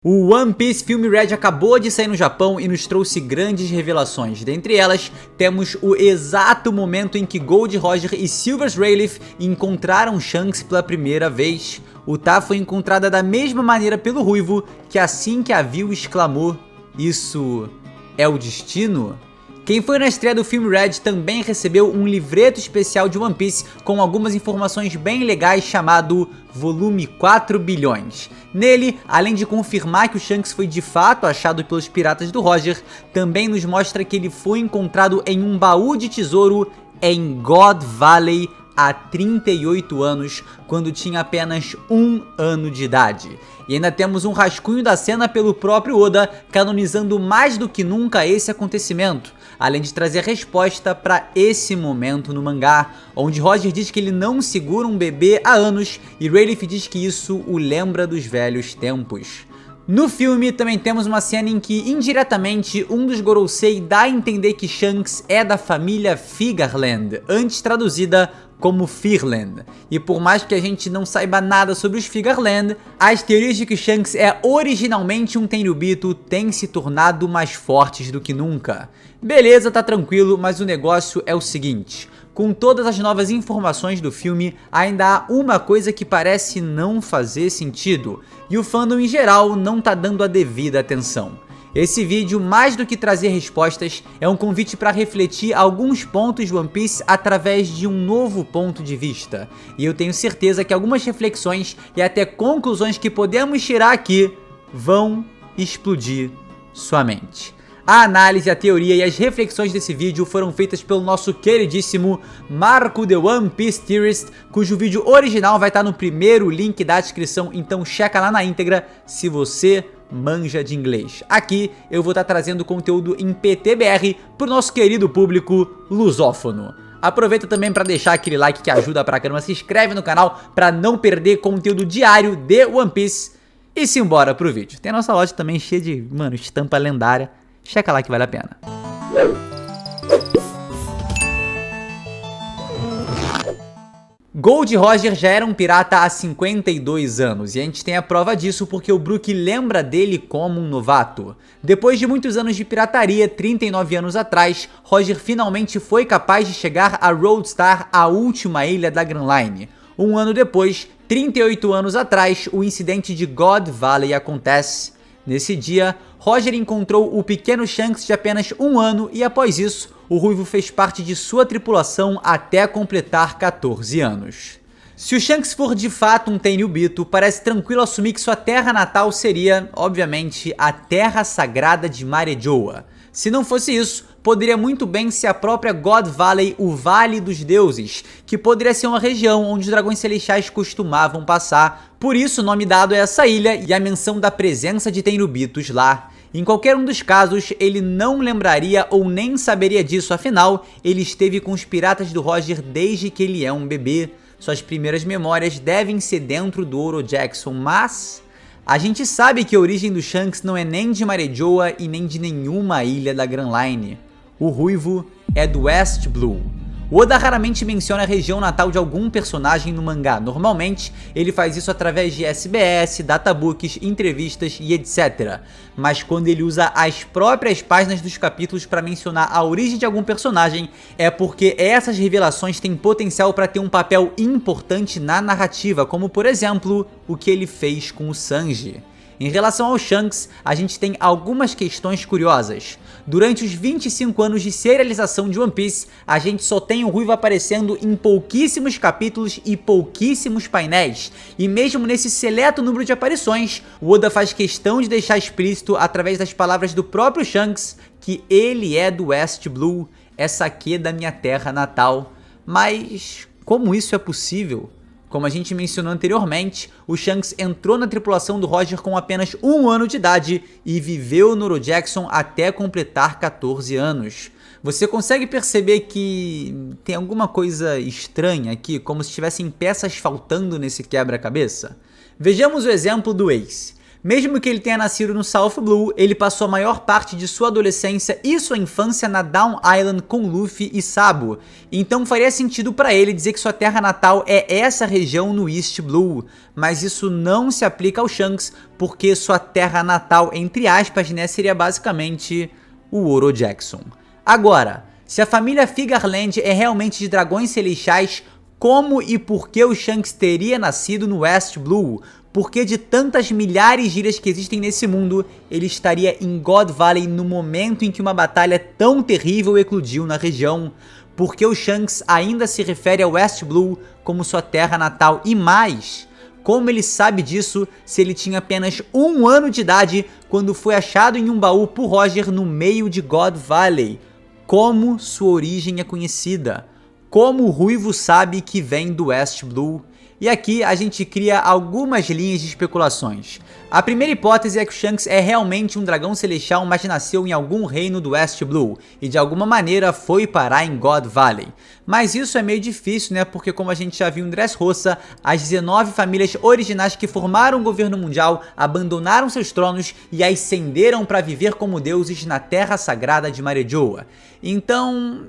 O One Piece Film Red acabou de sair no Japão e nos trouxe grandes revelações. Dentre elas, temos o exato momento em que Gold Roger e Silvers Rayleigh encontraram Shanks pela primeira vez. O Tá foi encontrada da mesma maneira pelo Ruivo, que assim que a viu exclamou: "Isso é o destino?" Quem foi na estreia do filme Red também recebeu um livreto especial de One Piece com algumas informações bem legais chamado Volume 4 Bilhões. Nele, além de confirmar que o Shanks foi de fato achado pelos piratas do Roger, também nos mostra que ele foi encontrado em um baú de tesouro em God Valley há 38 anos, quando tinha apenas 1 ano de idade. E ainda temos um rascunho da cena pelo próprio Oda, canonizando mais do que nunca esse acontecimento, além de trazer resposta para esse momento no mangá, onde Roger diz que ele não segura um bebê há anos e Rayleigh diz que isso o lembra dos velhos tempos. No filme também temos uma cena em que, indiretamente, um dos Gorosei dá a entender que Shanks é da família Figarland, antes traduzida como Firland. E por mais que a gente não saiba nada sobre os Figarland, as teorias de que Shanks é originalmente um Tenryubito têm se tornado mais fortes do que nunca. Beleza, tá tranquilo, mas o negócio é o seguinte: com todas as novas informações do filme, ainda há uma coisa que parece não fazer sentido, e o fandom em geral não tá dando a devida atenção. Esse vídeo, mais do que trazer respostas, é um convite para refletir alguns pontos de One Piece através de um novo ponto de vista. E eu tenho certeza que algumas reflexões e até conclusões que podemos tirar aqui vão explodir sua mente. A análise, a teoria e as reflexões desse vídeo foram feitas pelo nosso queridíssimo Marco The One Piece Theorist, cujo vídeo original vai estar no primeiro link da descrição, então checa lá na íntegra se você manja de inglês. Aqui eu vou estar trazendo conteúdo em PTBR pro nosso querido público lusófono. Aproveita também para deixar aquele like que ajuda pra caramba, se inscreve no canal para não perder conteúdo diário de One Piece e simbora pro vídeo. Tem a nossa loja também cheia de, estampa lendária. Checa lá que vale a pena. Gold Roger já era um pirata há 52 anos, e a gente tem a prova disso porque o Brook lembra dele como um novato. Depois de muitos anos de pirataria, 39 anos atrás, Roger finalmente foi capaz de chegar a Roadstar, a última ilha da Grand Line. Um ano depois, 38 anos atrás, o incidente de God Valley acontece. Nesse dia, Roger encontrou o pequeno Shanks de apenas 1 ano e após isso, o Ruivo fez parte de sua tripulação até completar 14 anos. Se o Shanks for de fato um Tenryubito, parece tranquilo assumir que sua terra natal seria, obviamente, a Terra Sagrada de Marejoa. Se não fosse isso, poderia muito bem ser a própria God Valley, o Vale dos Deuses, que poderia ser uma região onde os dragões celestiais costumavam passar, por isso o nome dado a essa ilha e a menção da presença de Tenryubitos lá. Em qualquer um dos casos, ele não lembraria ou nem saberia disso, afinal, ele esteve com os piratas do Roger desde que ele é um bebê. Suas primeiras memórias devem ser dentro do Oro Jackson, mas a gente sabe que a origem do Shanks não é nem de Marejoa e nem de nenhuma ilha da Grand Line. O Ruivo é do West Blue. Oda raramente menciona a região natal de algum personagem no mangá. Normalmente, ele faz isso através de SBS, databooks, entrevistas e etc. Mas quando ele usa as próprias páginas dos capítulos para mencionar a origem de algum personagem, é porque essas revelações têm potencial para ter um papel importante na narrativa, como por exemplo, o que ele fez com o Sanji. Em relação ao Shanks, a gente tem algumas questões curiosas. Durante os 25 anos de serialização de One Piece, a gente só tem o Ruivo aparecendo em pouquíssimos capítulos e pouquíssimos painéis. E mesmo nesse seleto número de aparições, o Oda faz questão de deixar explícito, através das palavras do próprio Shanks, que ele é do West Blue, essa aqui é da minha terra natal. Mas como isso é possível? Como a gente mencionou anteriormente, o Shanks entrou na tripulação do Roger com apenas 1 ano de idade e viveu no Oro Jackson até completar 14 anos. Você consegue perceber que tem alguma coisa estranha aqui, como se tivessem peças faltando nesse quebra-cabeça? Vejamos o exemplo do Ace. Mesmo que ele tenha nascido no South Blue, ele passou a maior parte de sua adolescência e sua infância na Down Island com Luffy e Sabo, então faria sentido para ele dizer que sua terra natal é essa região no East Blue, mas isso não se aplica ao Shanks, porque sua terra natal, entre aspas, né, seria basicamente o Oro Jackson. Agora, se a família Figarland é realmente de dragões celestiais, como e por que o Shanks teria nascido no West Blue? Porque de tantas milhares de ilhas que existem nesse mundo, ele estaria em God Valley no momento em que uma batalha tão terrível eclodiu na região? Porque o Shanks ainda se refere ao West Blue como sua terra natal e mais? Como ele sabe disso se ele tinha apenas 1 ano de idade quando foi achado em um baú por Roger no meio de God Valley? Como sua origem é conhecida? Como o Ruivo sabe que vem do West Blue? E aqui a gente cria algumas linhas de especulações. A primeira hipótese é que o Shanks é realmente um dragão celestial, mas nasceu em algum reino do West Blue e de alguma maneira foi parar em God Valley. Mas isso é meio difícil, né? Porque como a gente já viu em Dressrosa, as 19 famílias originais que formaram o governo mundial abandonaram seus tronos e ascenderam para viver como deuses na terra sagrada de Marejoa. Então,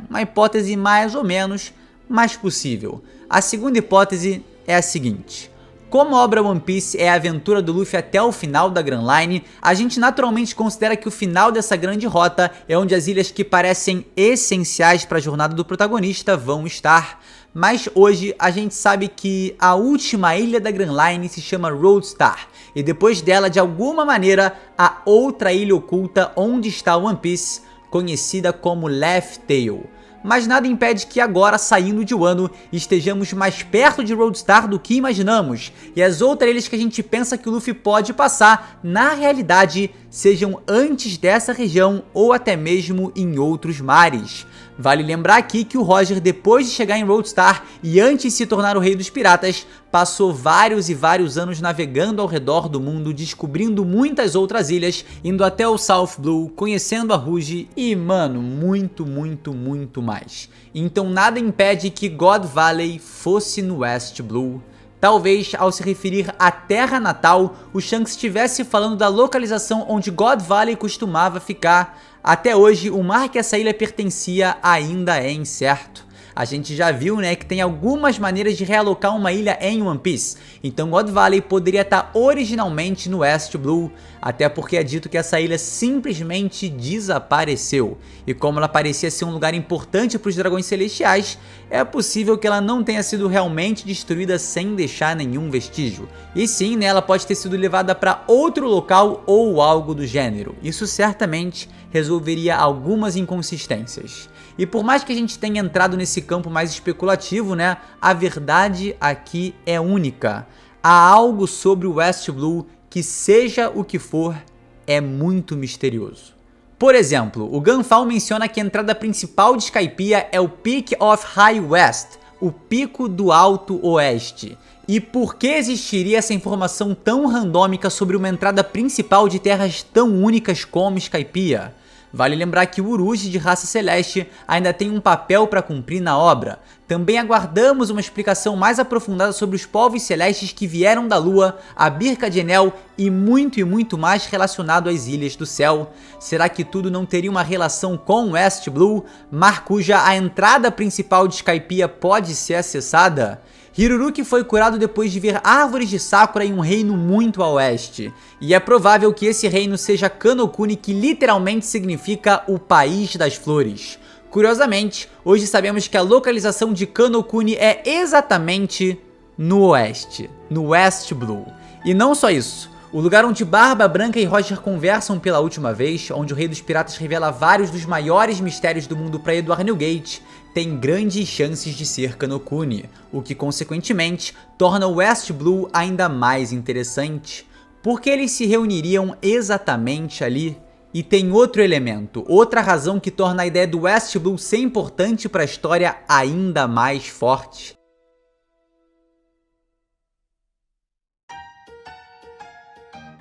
uma hipótese mais ou menos mais possível. A segunda hipótese é a seguinte: como a obra One Piece é a aventura do Luffy até o final da Grand Line, a gente naturalmente considera que o final dessa grande rota é onde as ilhas que parecem essenciais para a jornada do protagonista vão estar. Mas hoje a gente sabe que a última ilha da Grand Line se chama Roadstar, e depois dela, de alguma maneira, a outra ilha oculta onde está One Piece, conhecida como Laugh Tale. Mas nada impede que agora, saindo de Wano, estejamos mais perto de Roadstar do que imaginamos, e as outras ilhas que a gente pensa que o Luffy pode passar, na realidade, sejam antes dessa região ou até mesmo em outros mares. Vale lembrar aqui que o Roger, depois de chegar em Roadstar e antes de se tornar o rei dos piratas, passou vários e vários anos navegando ao redor do mundo, descobrindo muitas outras ilhas, indo até o South Blue, conhecendo a Rouge e, mano, muito mais. Então nada impede que God Valley fosse no West Blue. Talvez, ao se referir à terra natal, o Shanks estivesse falando da localização onde God Valley costumava ficar. Até hoje, o mar que essa ilha pertencia ainda é incerto. A gente já viu, né, que tem algumas maneiras de realocar uma ilha em One Piece, então God Valley poderia estar originalmente no West Blue, até porque é dito que essa ilha simplesmente desapareceu, e como ela parecia ser um lugar importante para os dragões celestiais, é possível que ela não tenha sido realmente destruída sem deixar nenhum vestígio, e sim, né, ela pode ter sido levada para outro local ou algo do gênero. Isso certamente resolveria algumas inconsistências. E por mais que a gente tenha entrado nesse campo mais especulativo, né, a verdade aqui é única. Há algo sobre o West Blue que, seja o que for, é muito misterioso. Por exemplo, o Gunfall menciona que a entrada principal de Skypiea é o Peak of High West, o Pico do Alto Oeste. E por que existiria essa informação tão randômica sobre uma entrada principal de terras tão únicas como Skypiea? Vale lembrar que o Uruji, de raça celeste, ainda tem um papel para cumprir na obra. Também aguardamos uma explicação mais aprofundada sobre os povos celestes que vieram da Lua, a Birka de Enel e muito mais relacionado às Ilhas do Céu. Será que tudo não teria uma relação com West Blue, mar cuja a entrada principal de Skypiea pode ser acessada? Hiruruki foi curado depois de ver árvores de Sakura em um reino muito a oeste, e é provável que esse reino seja Kanokuni, que literalmente significa o País das Flores. Curiosamente, hoje sabemos que a localização de Kanokuni é exatamente no oeste, no West Blue. E não só isso. O lugar onde Barba Branca e Roger conversam pela última vez, onde o Rei dos Piratas revela vários dos maiores mistérios do mundo para Edward Newgate, tem grandes chances de ser Kanokuni, o que consequentemente torna o West Blue ainda mais interessante. Porque eles se reuniriam exatamente ali? E tem outro elemento, outra razão que torna a ideia do West Blue ser importante para a história ainda mais forte.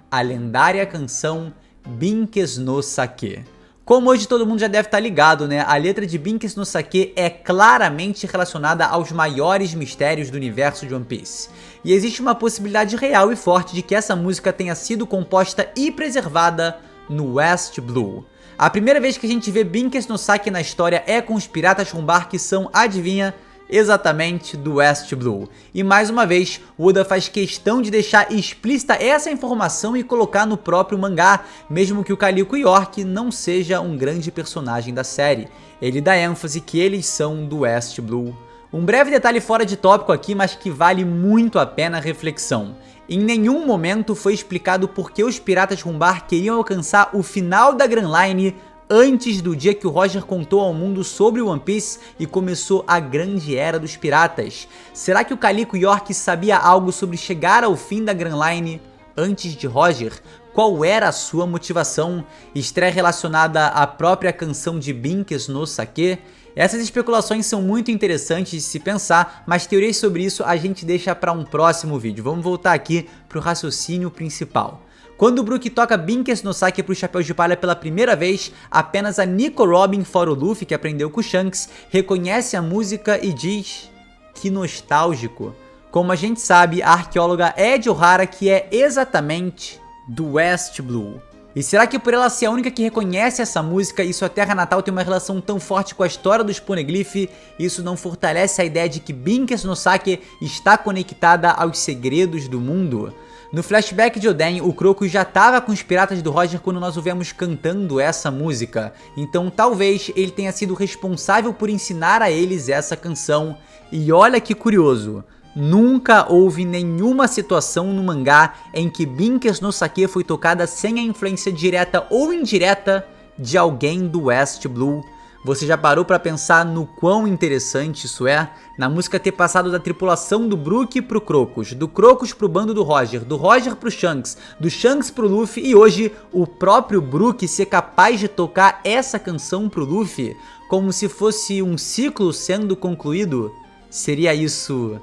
A lendária canção Binkes no Sake. Como hoje todo mundo já deve estar ligado, né? A letra de Binks no Sake é claramente relacionada aos maiores mistérios do universo de One Piece. E existe uma possibilidade real e forte de que essa música tenha sido composta e preservada no West Blue. A primeira vez que a gente vê Binks no Sake na história é com os piratas Rumbar, que são, adivinha, exatamente do West Blue. E mais uma vez, Oda faz questão de deixar explícita essa informação e colocar no próprio mangá, mesmo que o Calico York não seja um grande personagem da série. Ele dá ênfase que eles são do West Blue. Um breve detalhe fora de tópico aqui, mas que vale muito a pena a reflexão. Em nenhum momento foi explicado por que os piratas Rumbar queriam alcançar o final da Grand Line antes do dia que o Roger contou ao mundo sobre o One Piece e começou a grande era dos piratas. Será que o Calico York sabia algo sobre chegar ao fim da Grand Line antes de Roger? Qual era a sua motivação? Estreia relacionada à própria canção de Binks no Sake? Essas especulações são muito interessantes de se pensar, mas teorias sobre isso a gente deixa para um próximo vídeo. Vamos voltar aqui para o raciocínio principal. Quando o Brook toca Binks no Sake para os Chapéus de Palha pela primeira vez, apenas a Nico Robin, fora o Luffy, que aprendeu com o Shanks, reconhece a música e diz: que nostálgico. Como a gente sabe, a arqueóloga Ed O'Hara, que é exatamente do West Blue. E será que por ela ser a única que reconhece essa música e sua terra natal tem uma relação tão forte com a história dos Poneglyph, isso não fortalece a ideia de que Binks no Sake está conectada aos segredos do mundo? No flashback de Oden, o Crocus já estava com os piratas do Roger quando nós o vemos cantando essa música. Então talvez ele tenha sido responsável por ensinar a eles essa canção. E olha que curioso, nunca houve nenhuma situação no mangá em que Binks no Sake foi tocada sem a influência direta ou indireta de alguém do West Blue. Você já parou para pensar no quão interessante isso é? Na música ter passado da tripulação do Brook pro Crocus, do Crocus pro bando do Roger pro Shanks, do Shanks pro Luffy e hoje o próprio Brook ser capaz de tocar essa canção pro Luffy como se fosse um ciclo sendo concluído? Seria isso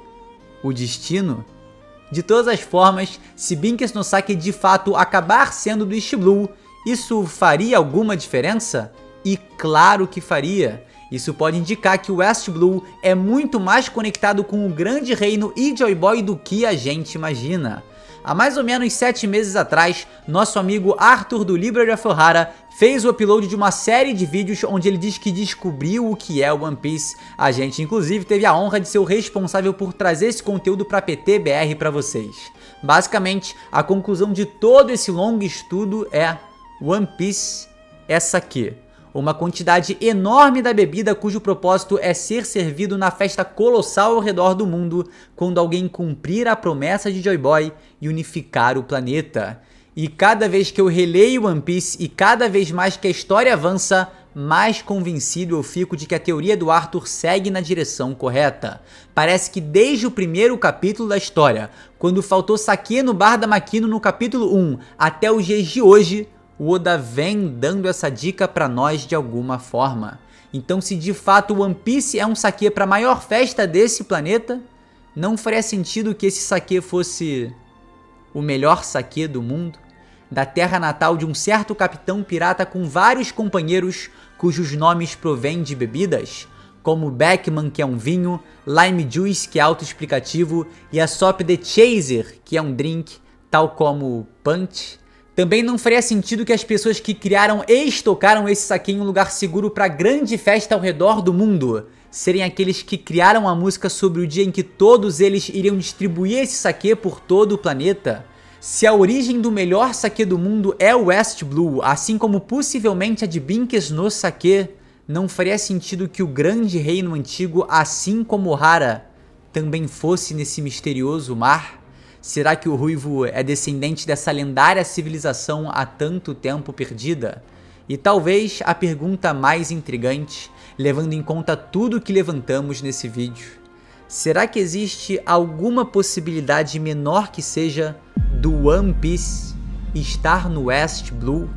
o destino? De todas as formas, se Binks no Sake de fato acabar sendo do East Blue, isso faria alguma diferença? E claro que faria. Isso pode indicar que o West Blue é muito mais conectado com o grande reino e Joy Boy do que a gente imagina. Há mais ou menos 7 meses atrás, nosso amigo Arthur do Library of Ohara fez o upload de uma série de vídeos onde ele diz que descobriu o que é One Piece. A gente inclusive teve a honra de ser o responsável por trazer esse conteúdo para PTBR para vocês. Basicamente, a conclusão de todo esse longo estudo é: One Piece é sake. Uma quantidade enorme da bebida cujo propósito é ser servido na festa colossal ao redor do mundo quando alguém cumprir a promessa de Joy Boy e unificar o planeta. E cada vez que eu releio One Piece e cada vez mais que a história avança, mais convencido eu fico de que a teoria do Arthur segue na direção correta. Parece que desde o primeiro capítulo da história, quando faltou sake no bar da Makino no capítulo 1, até os dias de hoje, o Oda vem dando essa dica pra nós de alguma forma. Então, se de fato One Piece é um sake pra maior festa desse planeta, não faria sentido que esse sake fosse o melhor sake do mundo? Da terra natal de um certo capitão pirata com vários companheiros cujos nomes provêm de bebidas? Como Beckman, que é um vinho, Lime Juice, que é autoexplicativo, e a Sop the Chaser, que é um drink, tal como Punch. Também não faria sentido que as pessoas que criaram e estocaram esse sake em um lugar seguro para grande festa ao redor do mundo serem aqueles que criaram a música sobre o dia em que todos eles iriam distribuir esse sake por todo o planeta? Se a origem do melhor sake do mundo é o West Blue, assim como possivelmente a de Binks no Sake, não faria sentido que o grande reino antigo, assim como Ohara, também fosse nesse misterioso mar? Será que o Ruivo é descendente dessa lendária civilização há tanto tempo perdida? E talvez a pergunta mais intrigante, levando em conta tudo que levantamos nesse vídeo: será que existe alguma possibilidade menor que seja do One Piece estar no West Blue?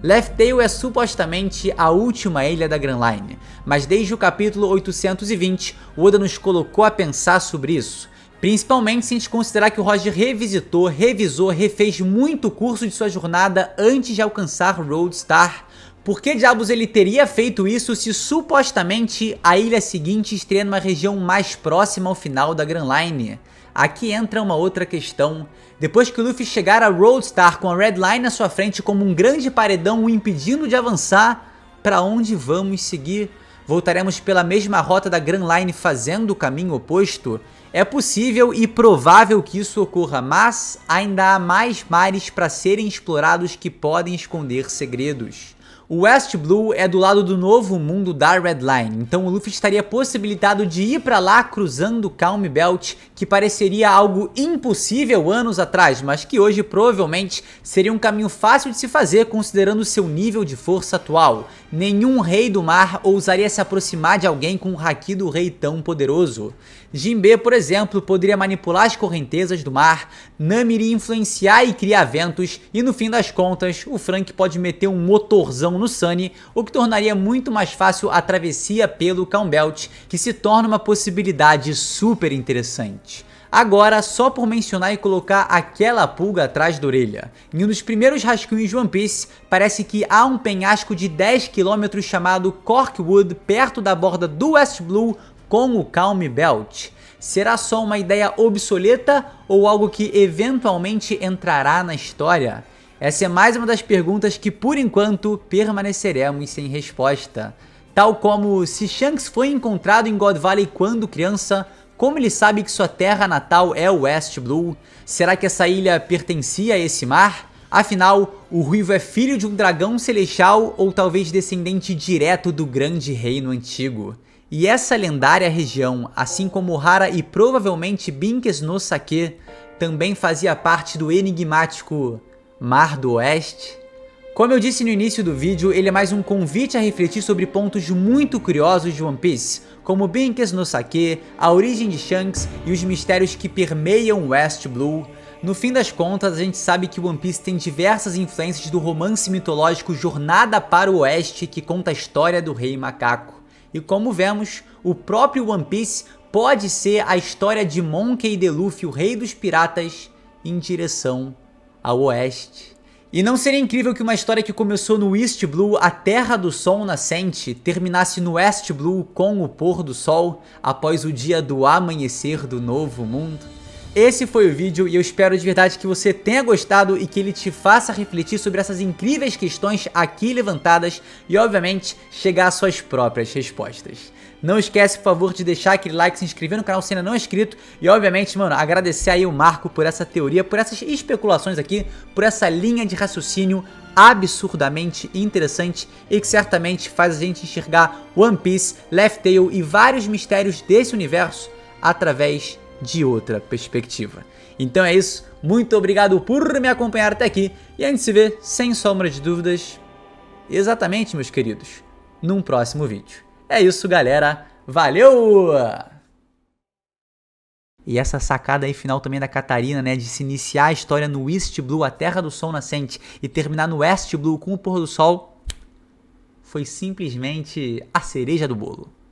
Laugh Tale é supostamente a última ilha da Grand Line, mas desde o capítulo 820, Oda nos colocou a pensar sobre isso. Principalmente se a gente considerar que o Roger revisitou, revisou, refez muito o curso de sua jornada antes de alcançar Roadstar. Por que diabos ele teria feito isso se supostamente a ilha seguinte estaria numa região mais próxima ao final da Grand Line? Aqui entra uma outra questão. Depois que o Luffy chegar a Roadstar com a Red Line à sua frente como um grande paredão o impedindo de avançar, para onde vamos seguir? Voltaremos pela mesma rota da Grand Line fazendo o caminho oposto? É possível e provável que isso ocorra, mas ainda há mais mares para serem explorados que podem esconder segredos. O West Blue é do lado do novo mundo da Red Line, então o Luffy estaria possibilitado de ir para lá cruzando o Calm Belt, que pareceria algo impossível anos atrás, mas que hoje provavelmente seria um caminho fácil de se fazer considerando seu nível de força atual. Nenhum rei do mar ousaria se aproximar de alguém com o haki do rei tão poderoso. Jinbe, por exemplo, poderia manipular as correntezas do mar, Nami iria influenciar e criar ventos, e no fim das contas, o Frank pode meter um motorzão no Sunny, o que tornaria muito mais fácil a travessia pelo Calm Belt, que se torna uma possibilidade super interessante. Agora, só por mencionar e colocar aquela pulga atrás da orelha. Em um dos primeiros rascunhos de One Piece, parece que há um penhasco de 10 km chamado Corkwood, perto da borda do West Blue, com o Calm Belt. Será só uma ideia obsoleta ou algo que eventualmente entrará na história? Essa é mais uma das perguntas que por enquanto permaneceremos sem resposta. Tal como se Shanks foi encontrado em God Valley quando criança, como ele sabe que sua terra natal é o West Blue? Será que essa ilha pertencia a esse mar? Afinal, o Ruivo é filho de um dragão celestial ou talvez descendente direto do grande reino antigo? E essa lendária região, assim como Hara e provavelmente Binkes no Sake, também fazia parte do enigmático Mar do Oeste? Como eu disse no início do vídeo, ele é mais um convite a refletir sobre pontos muito curiosos de One Piece, como Binkes no Sake, a origem de Shanks e os mistérios que permeiam West Blue. No fim das contas, a gente sabe que One Piece tem diversas influências do romance mitológico Jornada para o Oeste, que conta a história do Rei Macaco. E como vemos, o próprio One Piece pode ser a história de Monkey D. Luffy, o rei dos piratas, em direção ao oeste. E não seria incrível que uma história que começou no East Blue, a terra do sol nascente, terminasse no West Blue com o pôr do sol, após o dia do amanhecer do novo mundo? Esse foi o vídeo e eu espero de verdade que você tenha gostado e que ele te faça refletir sobre essas incríveis questões aqui levantadas e obviamente chegar às suas próprias respostas. Não esquece, por favor, de deixar aquele like, se inscrever no canal se ainda não é inscrito e obviamente, mano, agradecer aí o Marco por essa teoria, por essas especulações aqui, por essa linha de raciocínio absurdamente interessante e que certamente faz a gente enxergar One Piece, Laugh Tale e vários mistérios desse universo através de outra perspectiva. Então é isso, muito obrigado por me acompanhar até aqui e a gente se vê, sem sombra de dúvidas, exatamente, meus queridos, num próximo vídeo. É isso, galera, valeu! E essa sacada aí final também da Katarina, né, de se iniciar a história no East Blue, a terra do sol nascente, e terminar no West Blue com o pôr do sol, foi simplesmente a cereja do bolo.